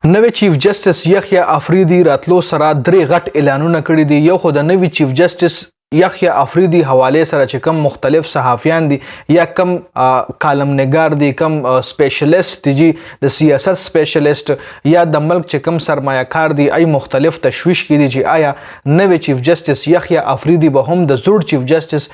نوی چیف جسټس یحیی افریدی راتلو سره درې غټ اعلانونه کړي دي. یو خو د نوی چیف جسټس یحیی افریدی حواله سره چې کم مختلف صحافیان دي یا کم کالم نگار دي کم سپیشلیست دي د سیاست سپیشلیست یا د ملک چې کم سرمایه کار دي ای مختلف تشویش کړي چې آیا نوی چیف جسټس یحیی افریدی به هم د زوړ چیف جسټس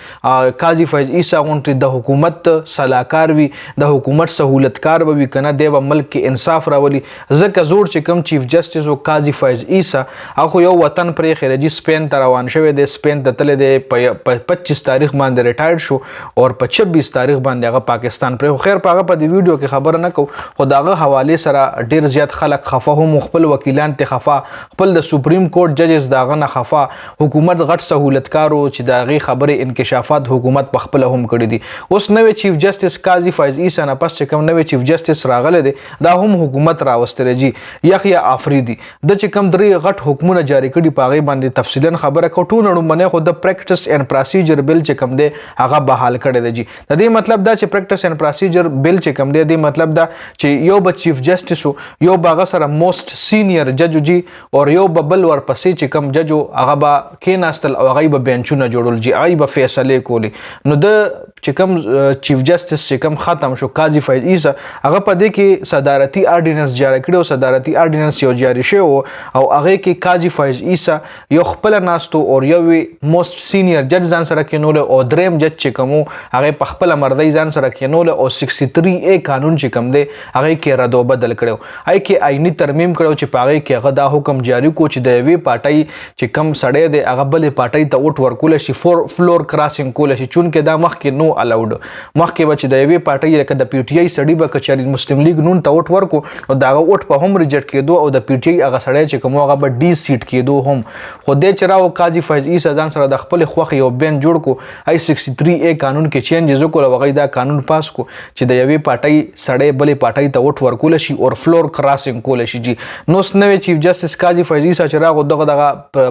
قاضي فیض عیسی غونټي د حکومت صلاحکار وي د حکومت سہولتکار به وي کنه دی به ملک کې انصاف راولي. ځکه زوړ چې کم چیف جسټس او قاضي فیض عیسی هغه یو وطن پرې خرجي سپین ته روان شوی دی. سپین ته تللی دی په 25 تاریخ باندې ریټایر شو او په 26 تاریخ باندې هغه پاکستان پر خیر په هغه په دې ویډیو کې خبر نه کو خو داغه حواله سره ډیر زیات خلک خفه هم خپل وکیلان ته خفه خپل د سپریم کورټ ججز داغه نه خفه حکومت غټ سہولتکارو چې داغه خبره انکشافات حکومت په خپل هم کړی دي. اوس نوې چیف جسټس قاضي فیض عیسی نه پس چې کوم نوې چیف جسټس راغله دي دا هم حکومت راوستل جی یحیی افریدی د چې کوم درې غټ حکمونه جاری کړي پاغه باندې تفصیلا خبره کوټو نړو باندې خو د پریکټس اینڈ پروسیجر بل چې کوم دی هغه بحال کړی دی. د دې مطلب دا چې پریکټس اینڈ پروسیجر بل چې کوم دی د مطلب دا چې یو به چیف جسټس یو باغه سره موست سینیئر جج جی او یو بل ورپسې چې کوم جج هغه به کېناستل او هغه به بینچونه جوړول جی هغه به فیصله کولی. نو د چې کوم چیف جسټس چې کوم ختم شو قاضي فیض عیسی هغه په دې کې صدارتي آرډیننس جاری کړو. صدارتي آرډیننس یو جاری شو او هغه کې قاضي فیض عیسی یو خپل ناستو او یو موست سینیئر جج ځان سره کېنول او دریم جج چې کوم هغه په خپل مرضی ځان سره کېنول او 63A قانون چې کوم دی هغه کې رد او بدل کړو. هغه کې آئینی ترمیم کړو چې پاغه کې هغه دا حکم جاری کو چې د یوې پارټۍ چې کم سړی دی هغه بلې پارټۍ ته ووټ ورکول شي فلور کراسینګ کول شي چون کې دا مخکې نو الاود مخکې به چې د یوې پارټۍ لکه د پی ټی آی سړی به کچاري مسلم لیگ نون ته ووټ ورکو او دا ووټ په هم ریجیکټ کېدو او د پی ټی آی هغه سړی چې کوم هغه به ډي سیټ کېدو هم خو دې چراو قاضي فیض عیسی ځان سره د خپل خوخ یو بین جوړ کو ای 63A قانون کې چینجز وکړو هغه دا قانون پاس کو چې د یوې پارټۍ سړی بلې پارټۍ ته ووټ ورکول شي او فلور کراسینګ کول شي جی. نو نوې چیف جسټس قاضي فیض عیسی چې راغو دغه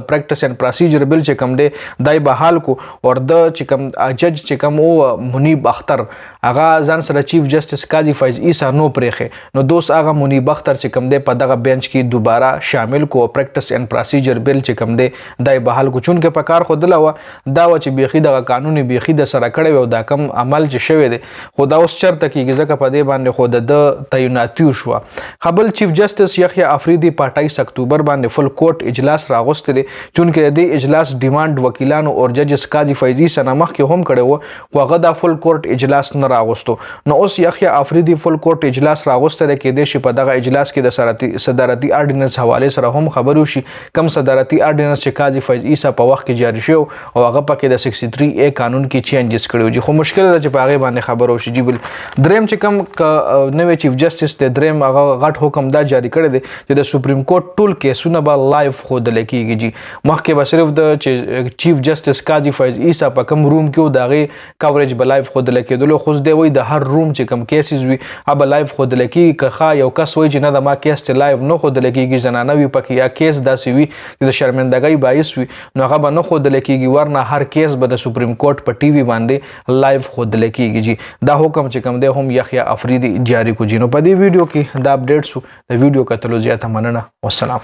پریکټس اینڈ پروسیجر بل چې کوم دی دای بحال کو او د چې کوم جج چې کوم او منیب اختر هغه ځان سره چیف جسټس قاضي فیض عیسی نو پرېخه نو دوست هغه منیب اختر چې کوم دی په دغه بینچ کې دوباره شامل کو پریکټس اینڈ پروسیجر بل چې کوم دی دای بحال کو چون کې په کار خو دلوا دا و چې بیخي دغه قانوني بیخي د سره کړی او دا کم عمل چې شوی دی خو دا اوس چرته کېږي ځکه په دې باندې خو د تعیناتي شوه. خبل چیف جسټس یحیی افریدی په 28 اکتوبر باندې فل کورټ اجلاس راغوستی دی چون کې د اجلاس ډیماند وکیلانو او ججز قاضي فیض عیسی نه مخکې هم کړی و خو هغه دا فل کورټ اجلاس نه راغوستو. نو اوس یحیی افریدی فل کورټ اجلاس راغوستی دی کېدای شي په دغه اجلاس کې د صدارتي آرډیننس حواله سره هم خبر وشي کم صدارتي آرډیننس چې قاضي فیض عیسی په وخت کې جاری شو او هغه پکې د 63A قانون کې چینجز کړو جی. خو مشکل ده چې په هغه باندې خبر وشي جی. بل دریم چې کوم نوې چیف جسټس ته دریم هغه غټ حکم دا جاری کړی دی چې د سپریم کورټ ټول کیسونه به لایو ښودل کېږي جی. مخکې به صرف د چیف جسټس قاضي فیض عیسی په کوم روم کې و د هغې کوریج به لایو ښودل کېدلو خو دی وایي د هر روم چې کوم کیسز وي هغه به لایو ښودل کېږي که ښه یو کس وایي چې نه د ما کیس ته لایو نه ښودل کېږي زنانه وي پکې یا کیس داسې وي چې د شرمندګۍ باعث وي نو هغه به نه ښودل کېږي ورنه هر کیس به د سپریم کورټ په ټي وي باندې لایو ښودل کېږي جی. دا حکم چې کوم دی هم یحیی افریدی جاری کو جی. نو په دې ویډیو کې دا اپډیټ شو د ویډیو کتلو زیاته مننه والسلام.